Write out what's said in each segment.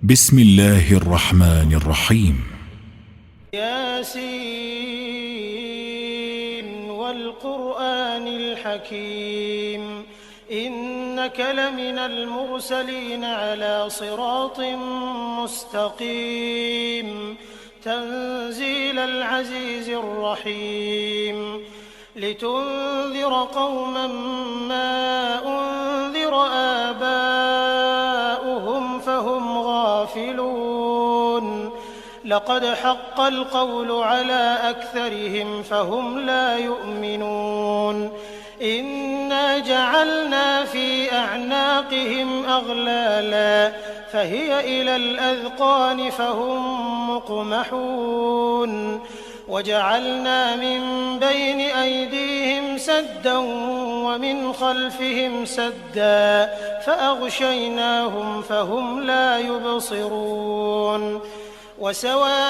بسم الله الرحمن الرحيم. ياسين والقرآن الحكيم إنك لمن المرسلين على صراط مستقيم تنزيل العزيز الرحيم لتنذر قوما ما أنذر آباؤهم فهم غافلون لقد حق القول على أكثرهم فهم لا يؤمنون إنا جعلنا في أعناقهم أغلالا فهي إلى الأذقان فهم مقمحون وجعلنا من بين أيديهم سدا ومن خلفهم سدا فأغشيناهم فهم لا يبصرون وسواء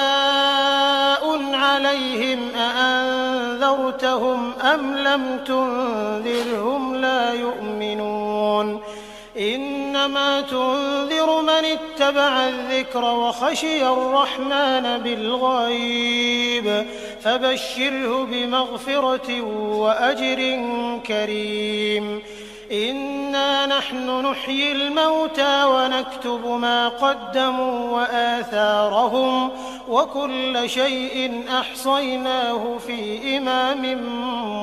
عليهم أأنذرتهم أم لم تنذرهم لا يؤمنون إنما تنذر من اتبع الذكر وخشي الرحمن بالغيب فبشره بمغفرة وأجر كريم إنا نحن نحيي الموتى ونكتب ما قدموا وآثارهم وكل شيء أحصيناه في إمام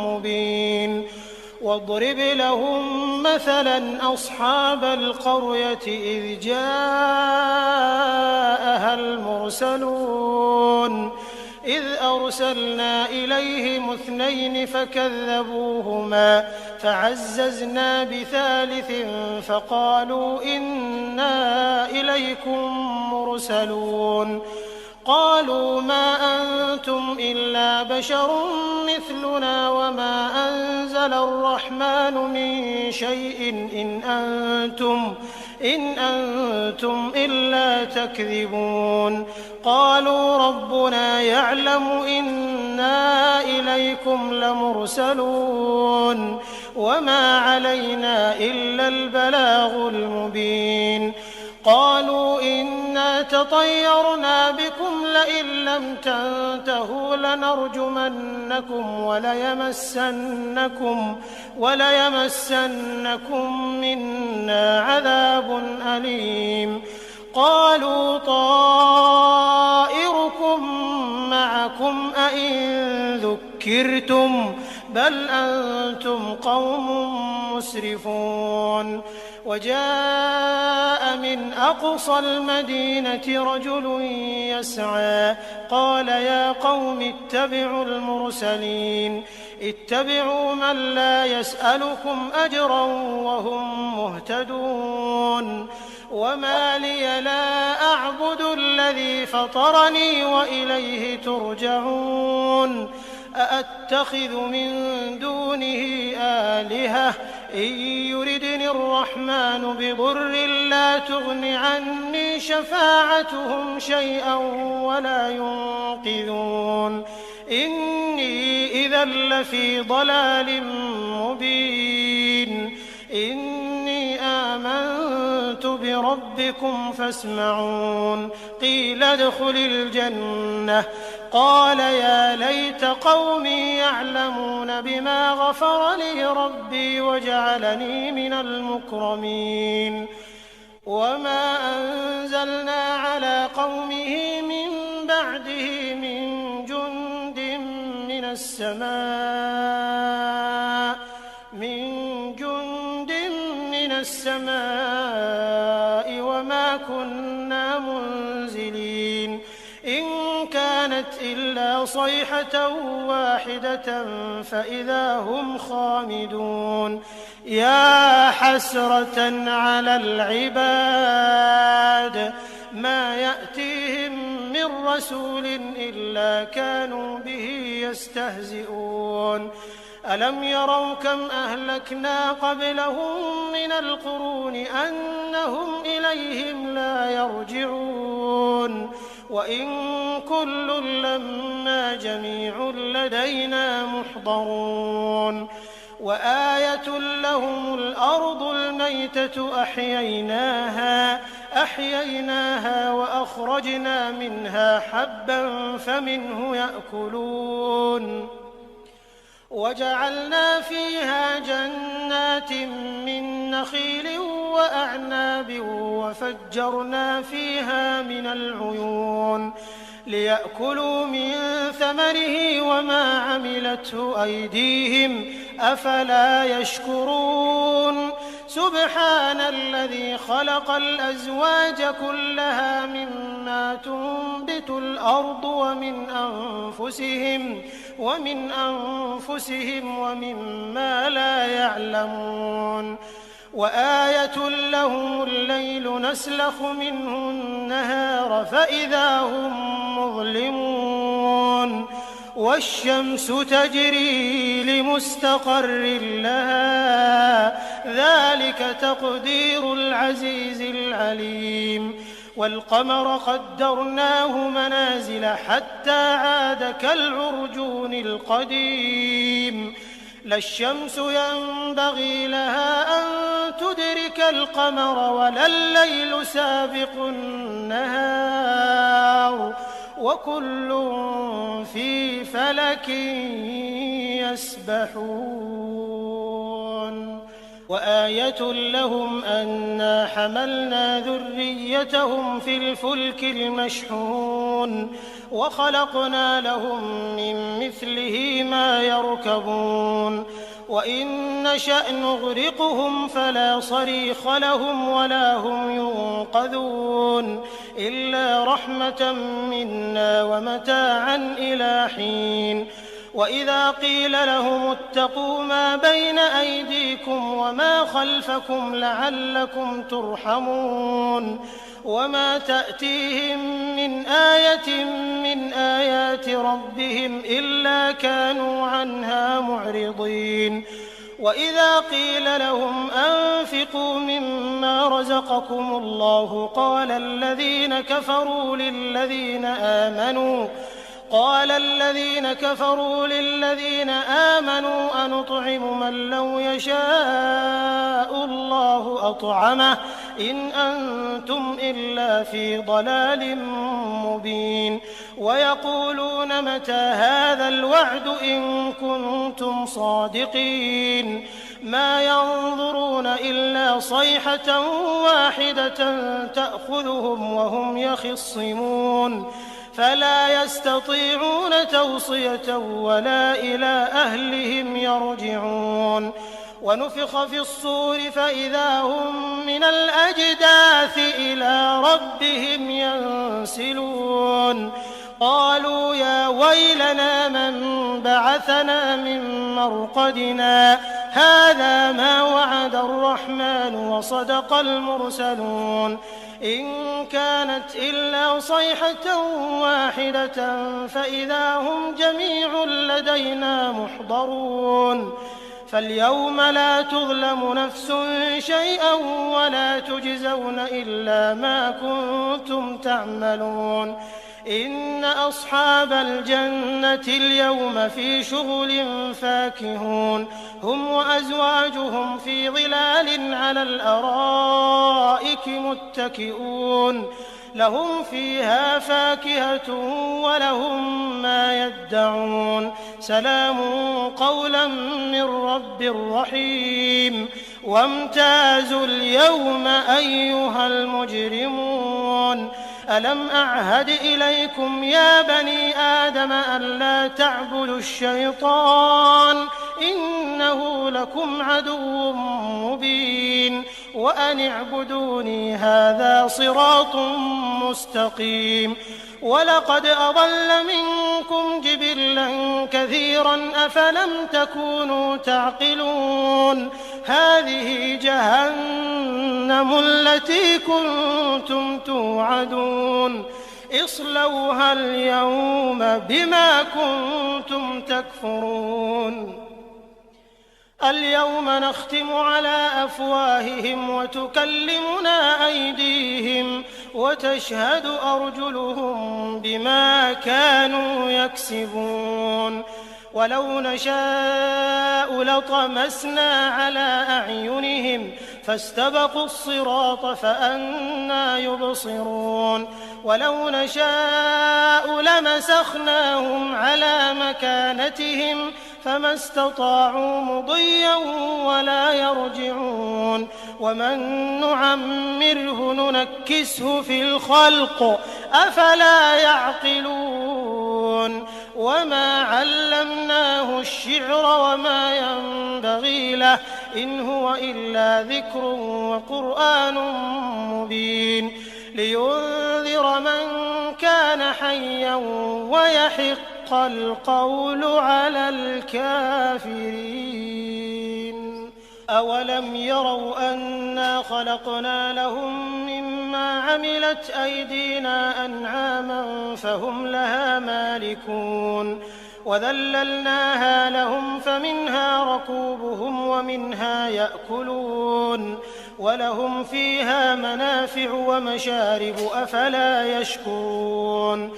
مبين واضرب لهم مثلا أصحاب القرية إذ جاءها المرسلون إذ أرسلنا إليهم 2 فكذبوهما فعززنا بثالث فقالوا إنا إليكم مرسلون قالوا ما أنتم إلا بشر مثلنا وما أنزل الرحمن من شيء إن أنتم إلا تكذبون قالوا ربنا يعلم إنا إليكم لمرسلون وما علينا إلا البلاغ المبين قالوا إنا تطيرنا بكم لئن لم تنتهوا لنرجمنكم وليمسنكم منا عذاب أليم قالوا طائركم معكم أئن ذكرتم بل أنتم قوم مسرفون وجاء من أقصى المدينة رجل يسعى قال يا قوم اتبعوا المرسلين اتبعوا من لا يسألكم أجرا وهم مهتدون وما لي لا أعبد الذي فطرني وإليه ترجعون أأتخذ من دونه آلهة إن يردني الرحمن بضر لا تغن عني شفاعتهم شيئا ولا ينقذون إني إذا لفي ضلال مبين إني آمنت بربكم فاسمعون قيل ادخل الجنة قال يا ليت قومي يعلمون بما غفر لي ربي وجعلني من المكرمين وما أنزلنا على قومه من بعده من جند من السماء وما كنا منزلين إن كانت إلا صيحة واحدة فإذا هم خامدون يا حسرة على العباد ما يأتيهم من رسول إلا كانوا به يستهزئون ألم يروا كم أهلكنا قبلهم من القرون أنهم إليهم لا يرجعون وإن كل لما جميع لدينا محضرون وآية لهم الأرض الميتة أحييناها أحييناها وأخرجنا منها حبا فمنه يأكلون وجعلنا فيها جنات من نخيل وأعناب وفجرنا فيها من العيون ليأكلوا من ثمره وما عملته أيديهم أفلا يشكرون سبحان الذي خلق الأزواج كلها مما تنبت الأرض ومن أنفسهم ومما لا يعلمون وآية لهم الليل نسلخ منه النهار فإذا هم مظلمون والشمس تجري لمستقر لها ذلك تقدير العزيز العليم والقمر قدرناه منازل حتى عاد كالعرجون القديم لا الشمس ينبغي لها أن تدرك القمر ولا الليل سابق النهار وكل في فلك يسبحون وآية لهم أنا حملنا ذريتهم في الفلك المشحون وخلقنا لهم من مثله ما يركبون وإن نشأ نغرقهم فلا صريخ لهم ولا هم ينقذون إلا رحمة منا ومتاعا إلى حين وإذا قيل لهم اتقوا ما بين أيديكم وما خلفكم لعلكم ترحمون وما تأتيهم من آية من آيات ربهم إلا كانوا عنها معرضين وإذا قيل لهم أنفقوا مما رزقكم الله قال الذين كفروا للذين آمنوا أنطعم من لو يشاء الله أطعمه إن أنتم إلا في ضلال مبين ويقولون متى هذا الوعد إن كنتم صادقين ما ينظرون إلا صيحة واحدة تأخذهم وهم يخصمون فلا يستطيعون توصية ولا إلى أهلهم يرجعون ونفخ في الصور فإذا هم من الأجداث إلى ربهم ينسلون قالوا يا ويلنا من بعثنا من مرقدنا هذا ما وعد الرحمن وصدق المرسلون إن كانت إلا صيحة واحدة فإذا هم جميع لدينا محضرون فاليوم لا تظلم نفس شيئا ولا تجزون إلا ما كنتم تعملون إن أصحاب الجنة اليوم في شغل فاكهون هم وأزواجهم في ظلال على الأرائك متكئون لهم فيها فاكهة ولهم ما يدعون سلام قولا من رب رحيم وامتازوا اليوم أيها المجرمون ألم أعهد إليكم يا بني آدم ألا تعبدوا الشيطان إنه لكم عدو مبين وأن اعبدوني هذا صراط مستقيم ولقد أضل منكم جبلا كثيرا أفلم تكونوا تعقلون هذه جهنم التي كنتم توعدون اصلوها اليوم بما كنتم تكفرون اليوم نختم على أفواههم وتكلمنا أيديهم وتشهد أرجلهم بما كانوا يكسبون ولو نشاء لطمسنا على أعينهم فاستبقوا الصراط فأنى يبصرون ولو نشاء لمسخناهم على مكانتهم فما استطاعوا مضيا ولا يرجعون ومن نعمره ننكسه في الخلق أفلا يعقلون وما علمناه الشعر وما ينبغي له إن هو إلا ذكر وقرآن مبين لينذر من كان حيا ويحق القول على الكافرين أولم يروا أنا خلقنا لهم مما عملت أيدينا أنعاما فهم لها مالكون وذللناها لهم فمنها ركوبهم ومنها يأكلون ولهم فيها منافع ومشارب أفلا يشكرون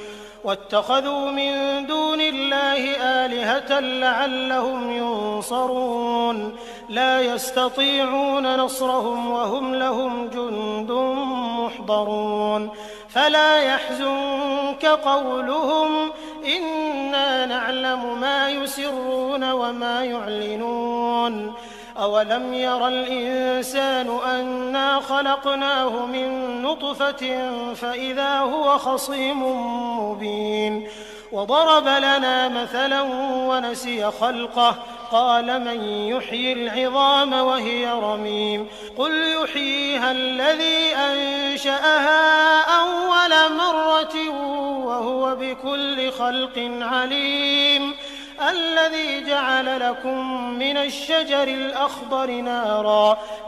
واتخذوا من دون الله آلهة لعلهم ينصرون لا يستطيعون نصرهم وهم لهم جند محضرون فلا يحزنك قولهم إنا نعلم ما يسرون وما يعلنون أولم ير الإنسان أنا خلقناه من نطفة فإذا هو خصيم مبين وضرب لنا مثلا ونسي خلقه قال من يحيي العظام وهي رميم قل يحييها الذي أنشأها أول مرة وهو بكل خلق عليم الذي جعل لكم من الشجر الأخضر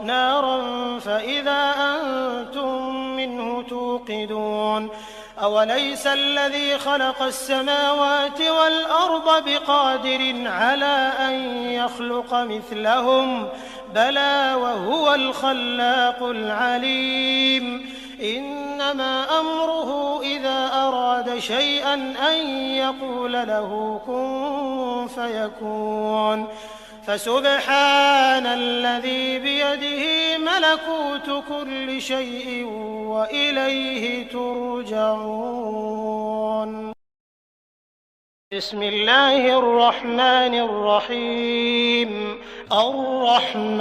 نارا فإذا أنتم منه توقدون أوليس الذي خلق السماوات والأرض بقادر على أن يخلق مثلهم بلى وهو الخلاق العليم إنما أمره إذا أراد شيئا أن يقول له كن فيكون فسبحان الذي بيده ملكوت كل شيء وإليه ترجعون بسم الله الرحمن الرحيم الرحمن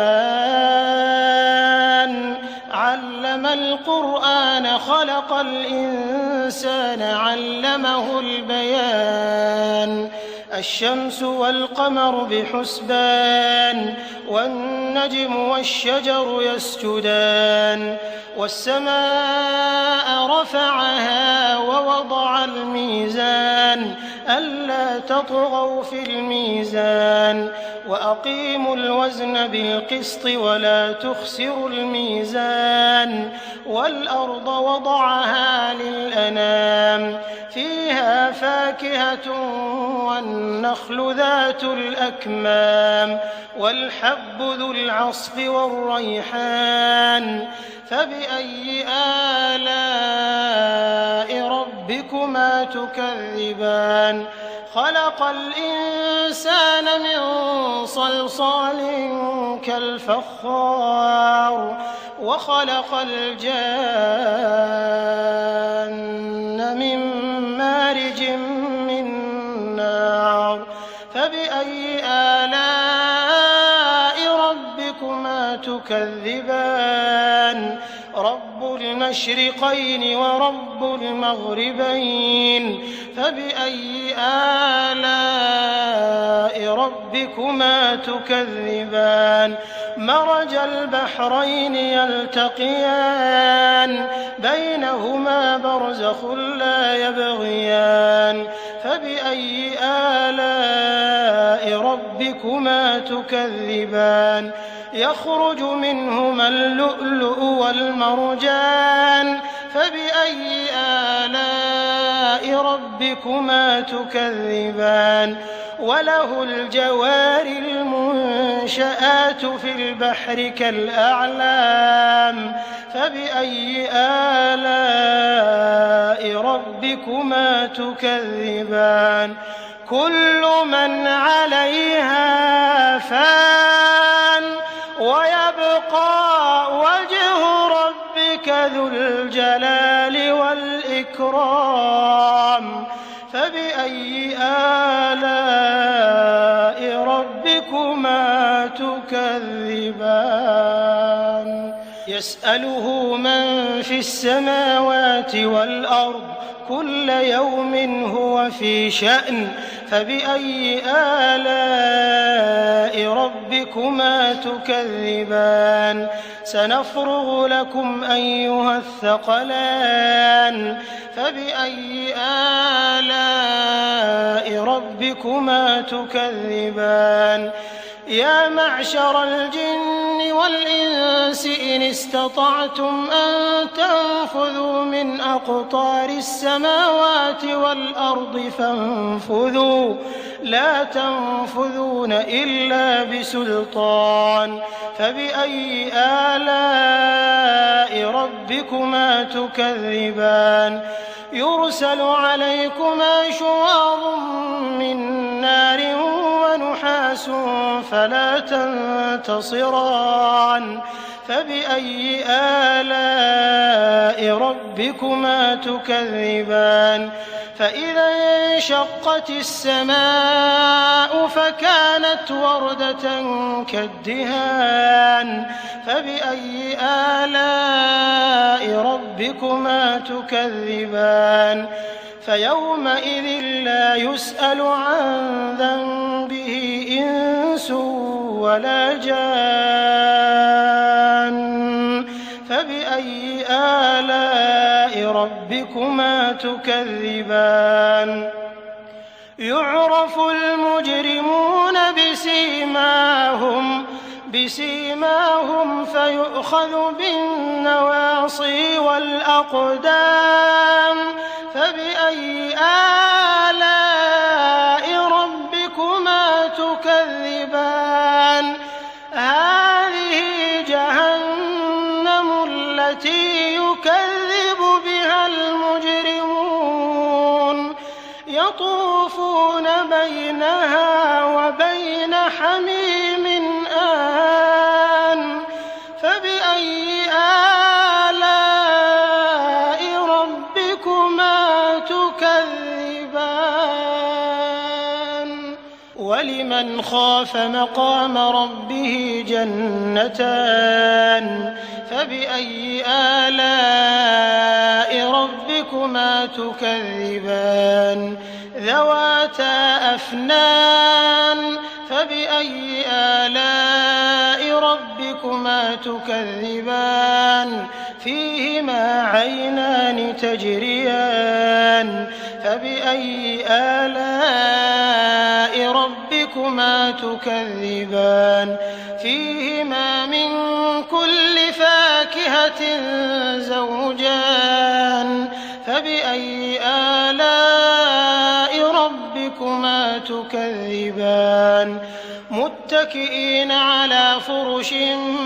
علم القرآن خلق الإنسان علمه البيان الشمس والقمر بحسبان والنجم والشجر يسجدان والسماء رفعها ووضع الميزان ألا تطغوا في الميزان وأقيموا الوزن بالقسط ولا تخسروا الميزان والأرض وضعها للأنام فيها فاكهة والنخل ذات الأكمام والحب ذو العصف والريحان فبأي آلاء ربكما تكذبان خلق الإنسان من صلصال كالفخار وخلق الجان من مارج من نار فبأي آلاء ربكما تكذبان رب المشرقين ورب المغربين فبأي آلاء ربكما تكذبان مرج البحرين يلتقيان بينهما برزخ لا يبغيان فبأي آلاء ربكما تكذبان يخرج منهما اللؤلؤ والمرجان فبأي آلاء ربكما تكذبان وله الجوار المنشآت في البحر كالأعلام فبأي آلاء ربكما تكذبان كل من عليها فان ويبقى الإكرام فبأي آلاء ربكما تكذبان يسأله من في السماوات والأرض كل يوم هو في شأن فبأي آلاء ربكما تكذبان سنفرغ لكم أيها الثقلان فبأي آلاء ربكما تكذبان يا معشر الجن والإنس إن استطعتم أن تنفذوا من أقطار السماوات والأرض فانفذوا لا تنفذون إلا بسلطان فبأي آلاء ربكما تكذبان يرسل عليكما شواظ من نار ونحاس فلا تنتصران فبأي آلاء ربكما تكذبان فإذا انشقت السماء فكانت وردة كالدهان فبأي آلاء ربكما تكذبان فيومئذ لا يسأل عن ذنبه إنس ولا جان فبأي آلاء ربكما تكذبان يعرف المجرمون بسيماهم فيؤخذ بالنواصي والأقدام فبأي آلاء ربكما تكذبان هذه جهنم التي يكذب بها المجرمون يطوفون بينها وبين حميم آن فبأي آلاء ربكما تكذبان ولمن خاف مقام ربه جنتان فبأي آلاء ربكما تكذبان ذواتا أفنان فبأي آلاء ربكما تكذبان فيهما عينان تجريان فبأي آلاء ربكما تكذبان فيهما من كل فاكهة زوجان فبأي آلاء ربكما تكذبان متكئين على فرش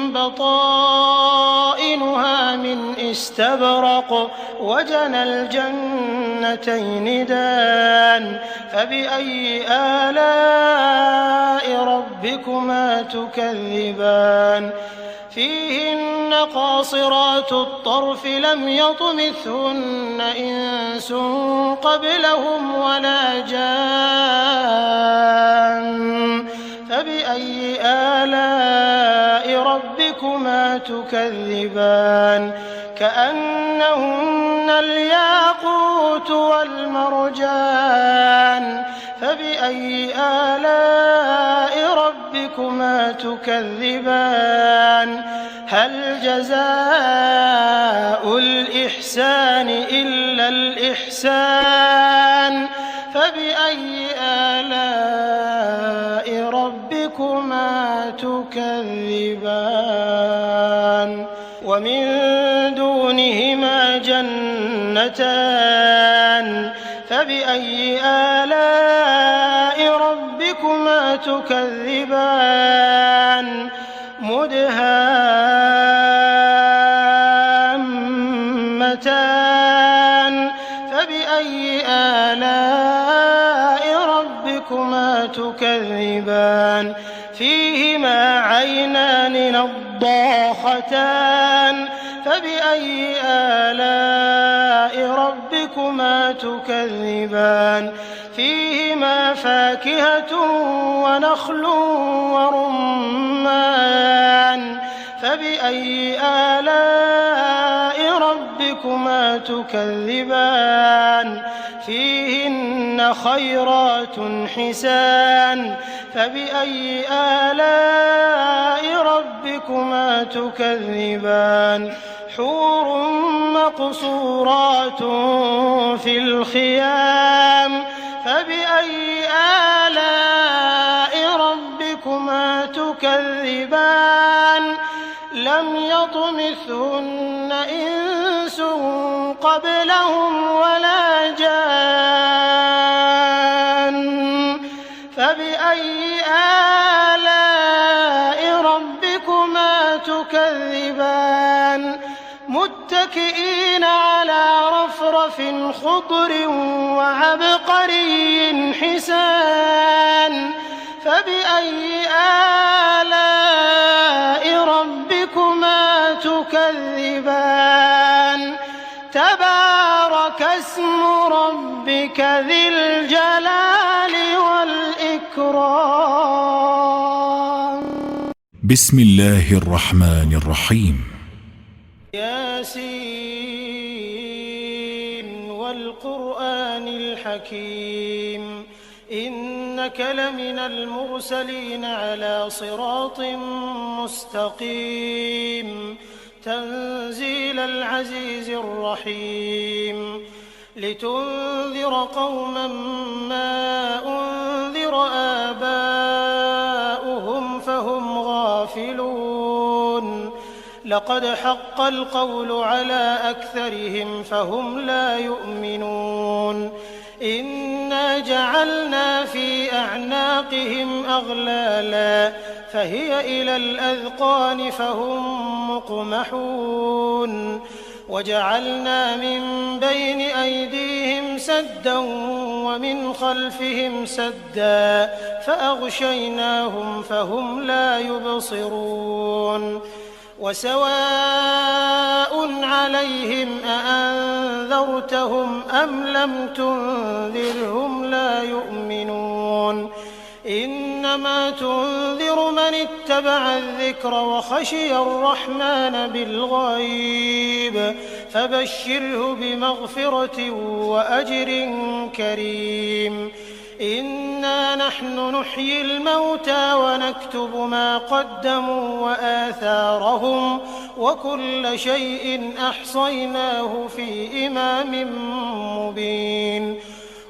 بطائنها من استبرق وجنى الجنتين دان فبأي آلاء ربكما تكذبان فيهن قاصرات الطرف لم يطمثهن إنس قبلهم ولا جان فبأي آلاء ربكما تكذبان كأنهن الياقوت والمرجان فبأي آلاء ربكما تكذبان هل جزاء الإحسان إلا الإحسان فبأي آلاء ربكما تكذبان ومن دونهما جنتان فبأي آلاء ربكما تكذبان مدهامتان فبأي آلاء ربكما تكذبان فيهما عينان نضاختان فبأي آلاء ربكما ربكما تكذبان فيهما فاكهة ونخل ورمان فبأي آلاء ربكما تكذبان فيهن خيرات حسان فبأي آلاء ربكما تكذبان حور مقصورات في الخيام فبأي آلاء ربكما تكذبان لم يطمثهن إنس قبلهم ولا جان فبأي آلاء ربكما تكذبان متكئين على رفرف خضر وعبقري حسان فبأي آلاء ربكما تكذبان تبارك اسم ربك ذي الجلال والإكرام. بسم الله الرحمن الرحيم. ياسين والقرآن الحكيم إنك لمن المرسلين على صراط مستقيم تنزيل العزيز الرحيم لتنذر قوما ما أنذر آباؤهم فهم غافلون لقد حق القول على أكثرهم فهم لا يؤمنون إنا جعلنا في أعناقهم أغلالا فهي إلى الأذقان فهم مقمحون وجعلنا من بين أيديهم سدا ومن خلفهم سدا فأغشيناهم فهم لا يبصرون وسواء عليهم أأنذرتهم أم لم تنذرهم لا يؤمنون إنما تنذر من اتبع الذكر وخشي الرحمن بالغيب فبشره بمغفرة وأجر كريم إنا نحن نحيي الموتى ونكتب ما قدموا وآثارهم وكل شيء أحصيناه في إمام مبين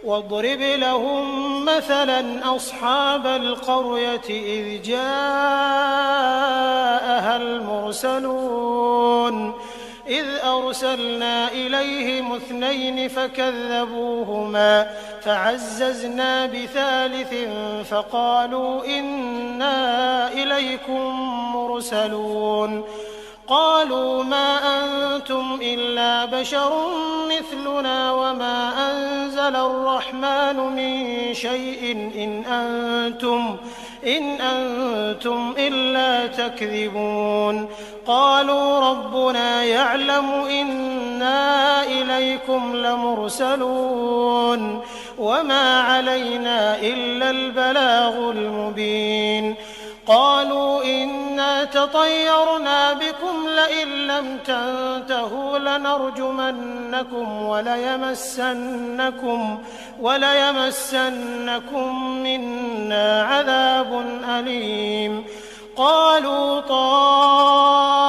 واضرب لهم مثلا أصحاب القرية إذ جاءها المرسلون إذ أرسلنا إليهم 2 فكذبوهما فعززنا بثالث فقالوا إنا إليكم مرسلون قالوا ما أنتم إلا بشر مثلنا وما أنزل الرحمن من شيء إن أنتم إلا تكذبون قالوا ربنا يعلم إنا إليكم لمرسلون وما علينا إلا البلاغ المبين قالوا إنا تطيرنا بكم لئن لم تنتهوا لنرجمنكم وليمسنكم منا عذاب أليم قالوا طائركم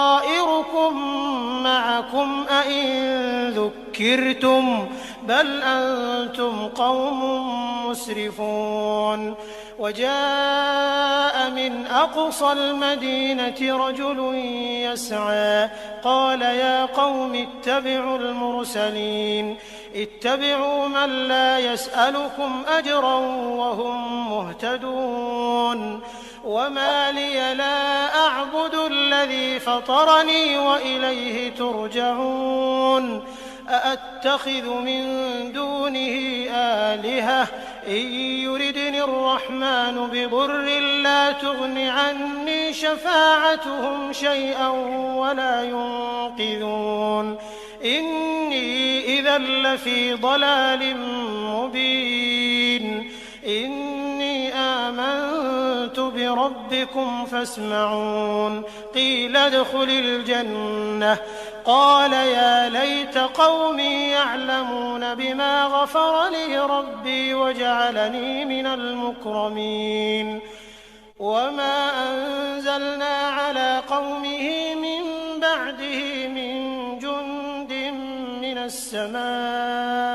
معكم أئن ذكرتم بل أنتم قوم مسرفون وجاء من أقصى المدينة رجل يسعى قال يا قوم اتبعوا المرسلين اتبعوا من لا يسألكم أجرا وهم مهتدون وما لي لا أعبد الذي فطرني وإليه ترجعون أأتخذ من دونه آلهة إن يردني الرحمن بضر لا تغن عني شفاعتهم شيئا ولا ينقذون إني إذا لفي ضلال مبين إني آمنت بربكم فاسمعون قيل ادخل الجنة قال يا ليت قومي يعلمون بما غفر لي ربي وجعلني من المكرمين وما أنزلنا على قومه من بعده من جند من السماء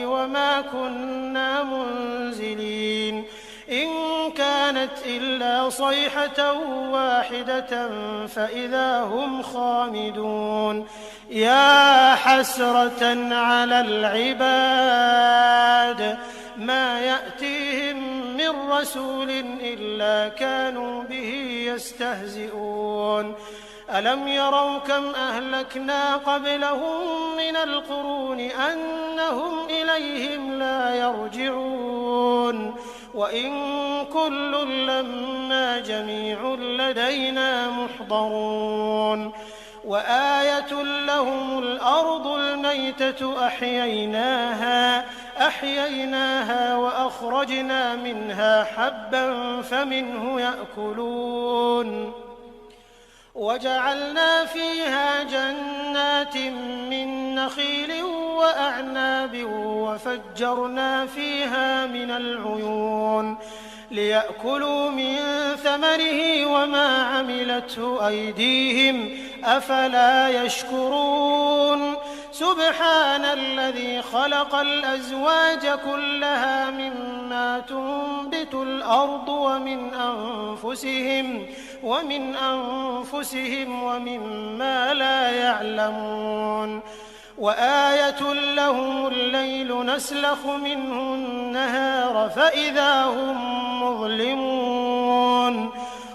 وما كنا منزلين إن كانت إلا صيحة واحدة فإذا هم خامدون يا حسرة على العباد ما يأتيهم من رسول إلا كانوا به يستهزئون ألم يروا كم أهلكنا قبلهم من القرون أنهم إليهم لا يرجعون وإن كل لما جميع لدينا محضرون وآية لهم الأرض الميتة أحييناها وأخرجنا منها حبا فمنه يأكلون وجعلنا فيها جنات من نخيل وأعناب وفجرنا فيها من العيون ليأكلوا من ثمره وما عملته أيديهم أفلا يشكرون سبحان الذي خلق الأزواج كلها مما تنبت الأرض ومن أنفسهم ومما لا يعلمون وآية لهم الليل نسلخ منه النهار فإذا هم مظلمون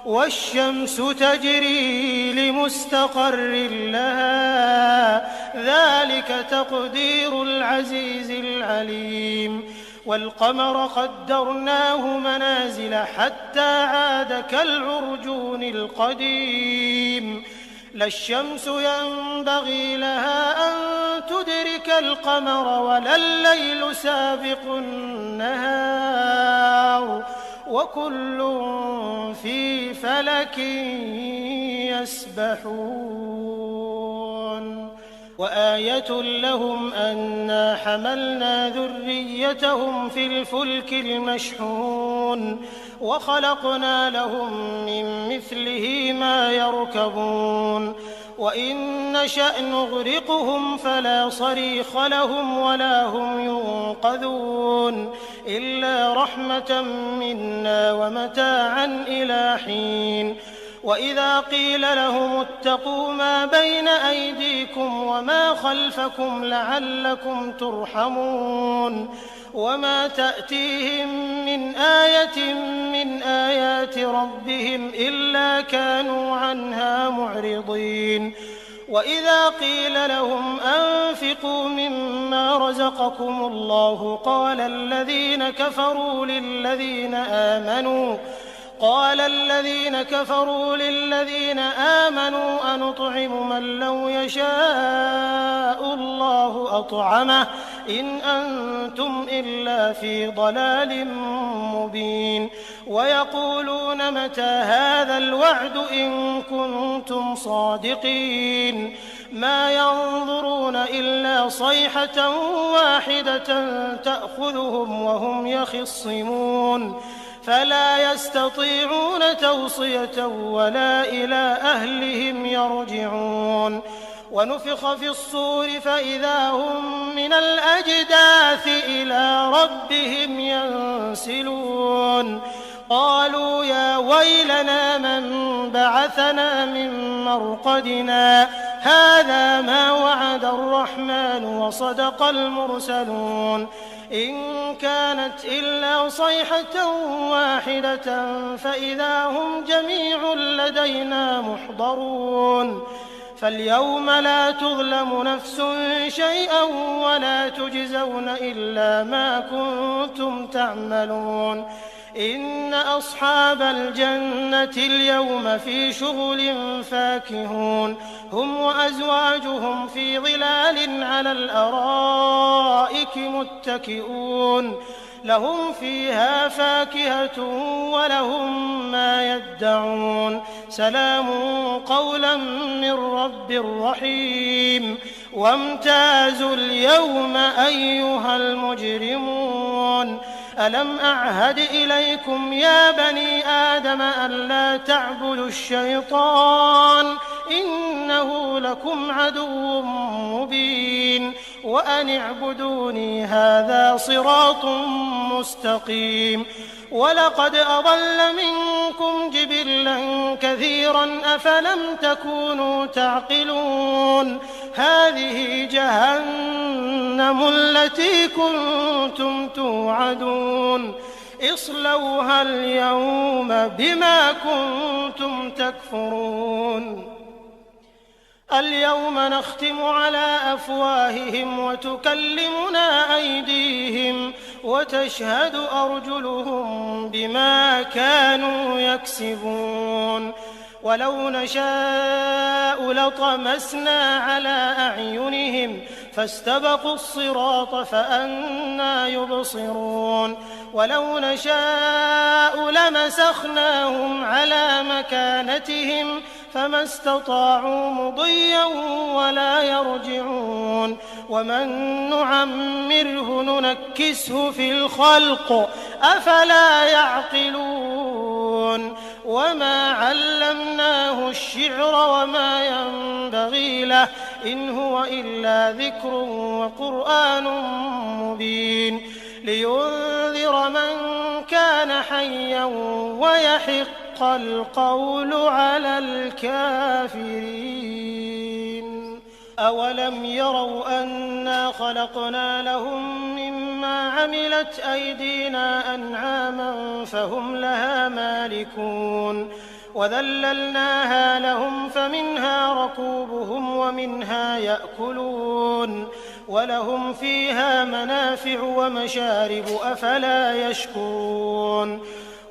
والشمس تجري لمستقر لها ذلك تقدير العزيز العليم والقمر قدرناه منازل حتى عاد كالعرجون القديم لا الشمس ينبغي لها أن تدرك القمر ولا الليل سابق النهار وكل في فلك يسبحون وآية لهم أنا حملنا ذريتهم في الفلك المشحون وخلقنا لهم من مثله ما يركبون وإن نشأ نغرقهم فلا صريخ لهم ولا هم ينقذون إلا رحمة منا ومتاعا إلى حين وإذا قيل لهم اتقوا ما بين أيديكم وما خلفكم لعلكم ترحمون وما تأتيهم من آية من آيات ربهم إلا كانوا عنها معرضين وإذا قيل لهم أنفقوا مما رزقكم الله قال الذين كفروا للذين آمنوا أنطعم من لو يشاء الله أطعمه إن أنتم إلا في ضلال مبين ويقولون متى هذا الوعد إن كنتم صادقين ما ينظرون إلا صيحة واحدة تأخذهم وهم يخصمون فلا يستطيعون توصية ولا إلى أهلهم يرجعون ونفخ في الصور فإذا هم من الأجداث إلى ربهم ينسلون قالوا يا ويلنا من بعثنا من مرقدنا هذا ما وعد الرحمن وصدق المرسلون إن كانت إلا صيحة واحدة فإذا هم جميع لدينا محضرون فاليوم لا تظلم نفس شيئا ولا تجزون إلا ما كنتم تعملون إن أصحاب الجنة اليوم في شغل فاكهون هم وأزواجهم في ظلال على الأرائك متكئون لهم فيها فاكهة ولهم ما يدعون سلام قولا من رب رحيم وامتازوا اليوم أيها المجرمون ألم أعهد إليكم يا بني آدم ألا تعبدوا الشيطان إنه لكم عدو مبين وأن اعبدوني هذا صراط مستقيم ولقد أضل منكم جبلا كثيرا أفلم تكونوا تعقلون هذه جهنم التي كنتم توعدون اصلوها اليوم بما كنتم تكفرون اليوم نختم على أفواههم وتكلمنا أيديهم وتشهد أرجلهم بما كانوا يكسبون ولو نشاء لطمسنا على أعينهم فاستبقوا الصراط فأنى يبصرون ولو نشاء لمسخناهم على مكانتهم فما استطاعوا مضيا ولا يرجعون ومن نعمره ننكسه في الخلق أفلا يعقلون وما علمناه الشعر وما ينبغي له إن هو إلا ذكر وقرآن مبين لينذر من كان حيا ويحق القول على الكافرين أولم يروا أنا خلقنا لهم مما عملت أيدينا أنعاما فهم لها مالكون وذللناها لهم فمنها ركوبهم ومنها يأكلون ولهم فيها منافع ومشارب أفلا يشكرون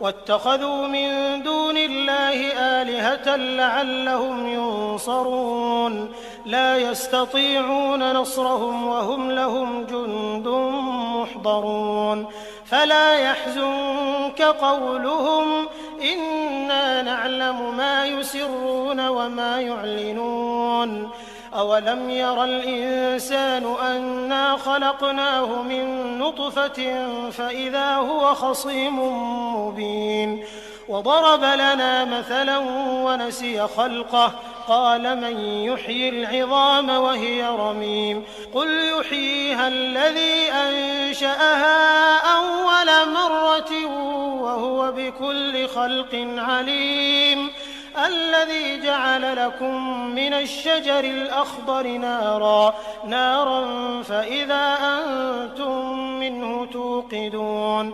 واتخذوا من دون الله آلهة لعلهم ينصرون لا يستطيعون نصرهم وهم لهم جند محضرون فلا يحزنك قولهم إنا نعلم ما يسرون وما يعلنون أولم ير الإنسان أنا خلقناه من نطفة فإذا هو خصيم مبين وضرب لنا مثلا ونسي خلقه قال من يحيي العظام وهي رميم قل يحييها الذي أنشأها أول مرة وهو بكل خلق عليم الذي جعل لكم من الشجر الأخضر نارا فإذا أنتم منه توقدون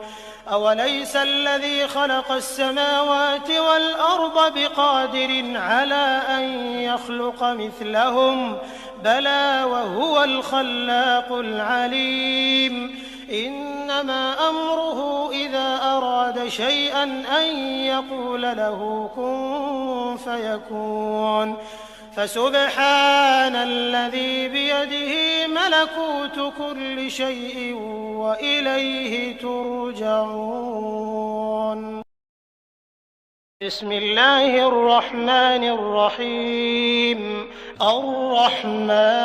أوليس الذي خلق السماوات والأرض بقادر على أن يخلق مثلهم بلى وهو الخلاق العليم إنما أمره إذا أراد شيئا أن يقول له كن فيكون فسبحان الذي بيده ملكوت كل شيء وإليه ترجعون بسم الله الرحمن الرحيم الرحمن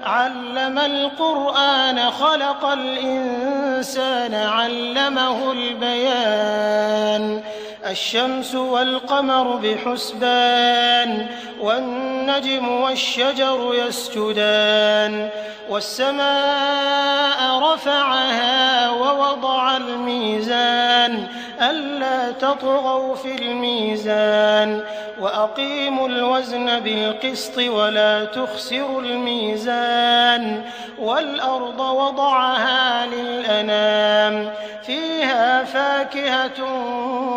علم القرآن خلق الإنسان علمه البيان الشمس والقمر بحسبان والنجم والشجر يسجدان والسماء رفعها ووضع الميزان ألا تطغوا في الميزان وأقيموا الوزن بالقسط ولا تخسروا الميزان والأرض وضعها للأنام فيها فاكهة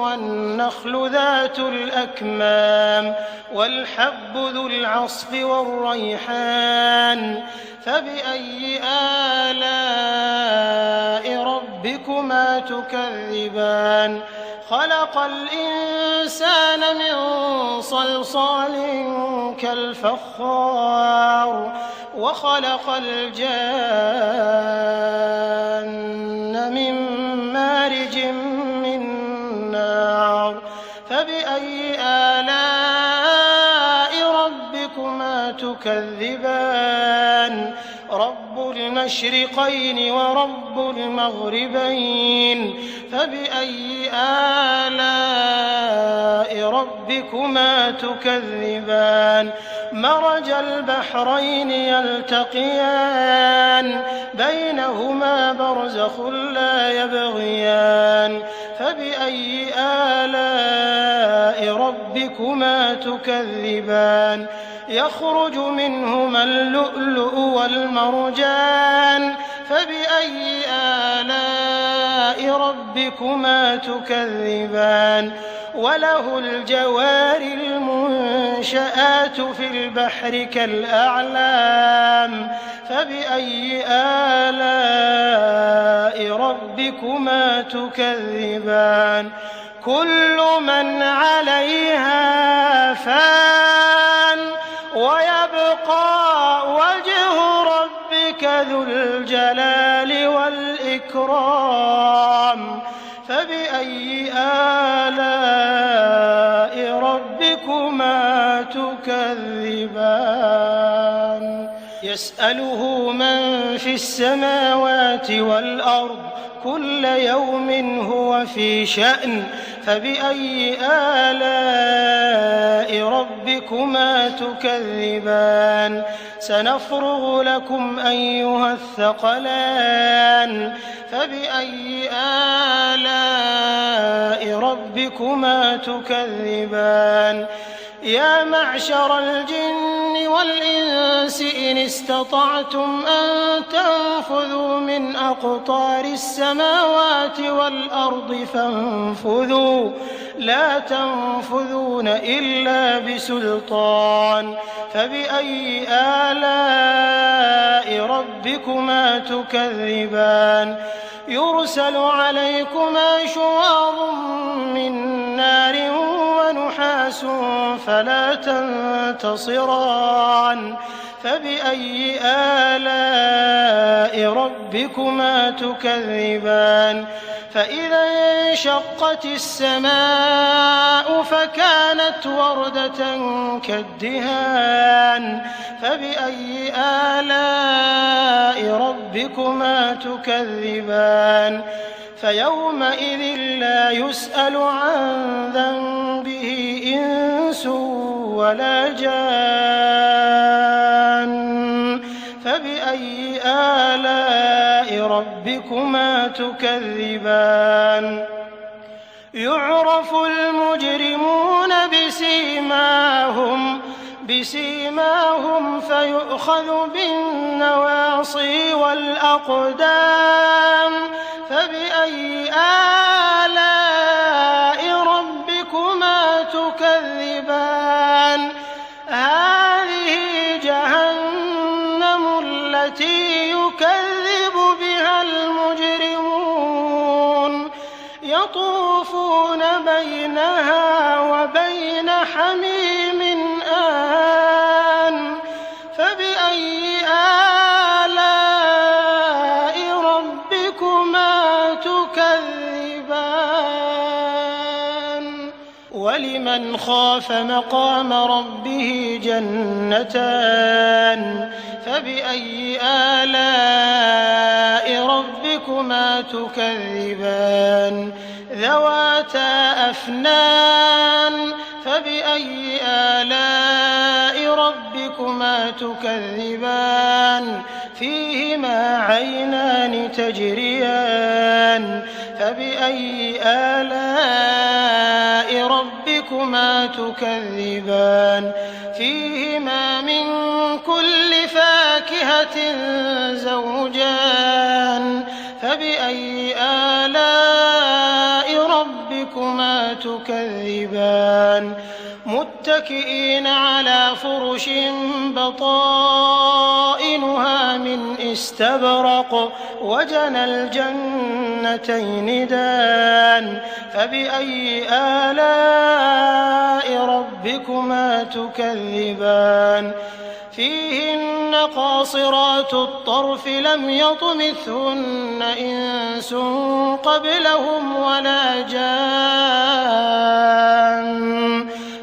والنخل ذات الأكمام والحب ذو العصف والريحان فبأي آلاء ربكما تكذبان خلق الإنسان من صلصال كالفخار وخلق الجان من مارج من نار فبأي آلاء ربكما تكذبان رب المشرقين ورب المغربين فبأي آلاء ربكما تكذبان مرج البحرين يلتقيان بينهما برزخ لا يبغيان فبأي آلاء ربكما تكذبان يخرج منهما اللؤلؤ والمرجان فبأي آلاء ربكما تكذبان وله الجوار المنشآت في البحر كالأعلام فبأي آلاء ربكما تكذبان كل من عليها فان ويبقى وجه ربك ذو الجلال والإكرام فبأي آلاء ربكما تكذبان يسأله من في السماوات والأرض كل يوم هو في شأن فبأي آلاء ربكما تكذبان سنفرغ لكم أيها الثقلان فبأي آلاء ربكما تكذبان يا معشر الجن والإنس إن استطعتم أن تنفذوا من أقطار السماوات والأرض فانفذوا لا تنفذون إلا بسلطان فبأي آلاء ربكما تكذبان يرسل عليكما شواظ من نار ونحاس فلا تنتصران فبأي آلاء ربكما تكذبان فإذا انشقت السماء فكانت وردة كالدهان فبأي آلاء ربكما تكذبان فيومئذ لا يسأل عن ذنبه إنس ولا جان فبأي آلاء ربكما تكذبان يعرف المجرمون بسيماهم فيؤخذ بالنواصي والأقدام فبأي آلاء ربكما تكذبان هذه جهنم التي يكذب بها المجرمون يطوفون بينها وبين حميم آن فبأي آلاء ربكما تكذبان ولمن خاف مقام ربه جنتان فبأي آلاء ربكما تكذبان ذواتا أفنان فبأي آلاء ربكما تكذبان فيهما عينان تجريان فبأي آلاء ربكما تكذبان فيهما من كل فاكهة زوجان فبأي آلاء ربكما تكذبان متكئين على فرش بطائنها من استبرق وجنى الجنتين دان فبأي آلاء ربكما تكذبان فيهن قاصرات الطرف لم يطمثهن إنس قبلهم ولا جان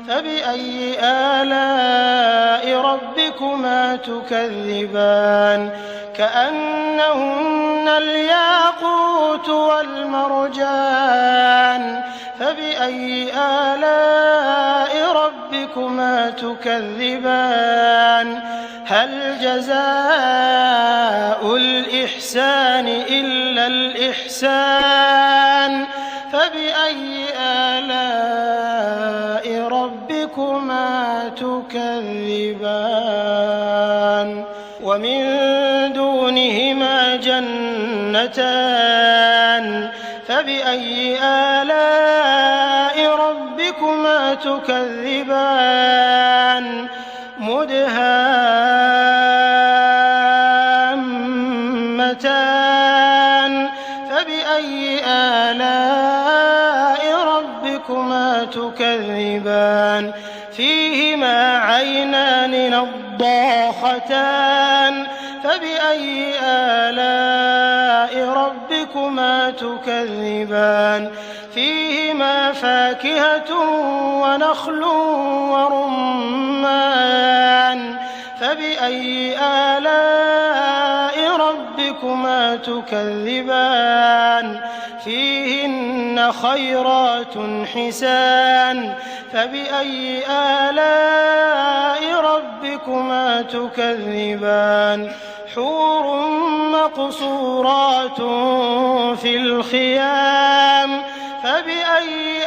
فبأي آلاء ربكما تكذبان كأنهن الياقوت والمرجان فبأي آلاء ربكما تكذبان هل جزاء الإحسان إلا الإحسان فبأي آلاء ربكما تكذبان ومن دونهما جنتان فبأي آلاء ربكما تكذبان مدهامتان فبأي آلاء ربكما تكذبان فيهما عينان نضاختان فبأي آلاء ربكما تكذبان فيهما فاكهة ونخل ورمان فبأي آلاء ربكما تكذبان فيهن خيرات حسان فبأي آلاء ربكما تكذبان حور مقصورات في الخيام فبأي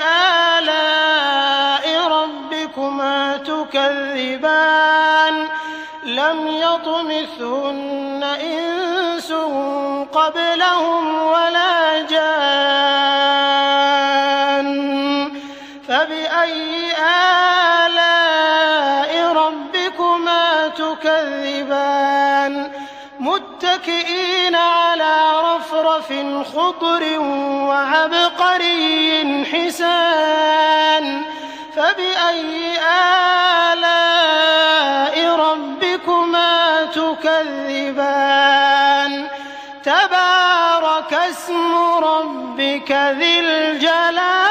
آلاء ربكما تكذبان لم يطمثهن إنس قبلهم ولا جان فبأي آلاء ربكما تكذبان متكئين على رفرف خضر وعبقري حسان فبأي آلاء ربكما تكذبان تبارك اسم ربك ذي الجلال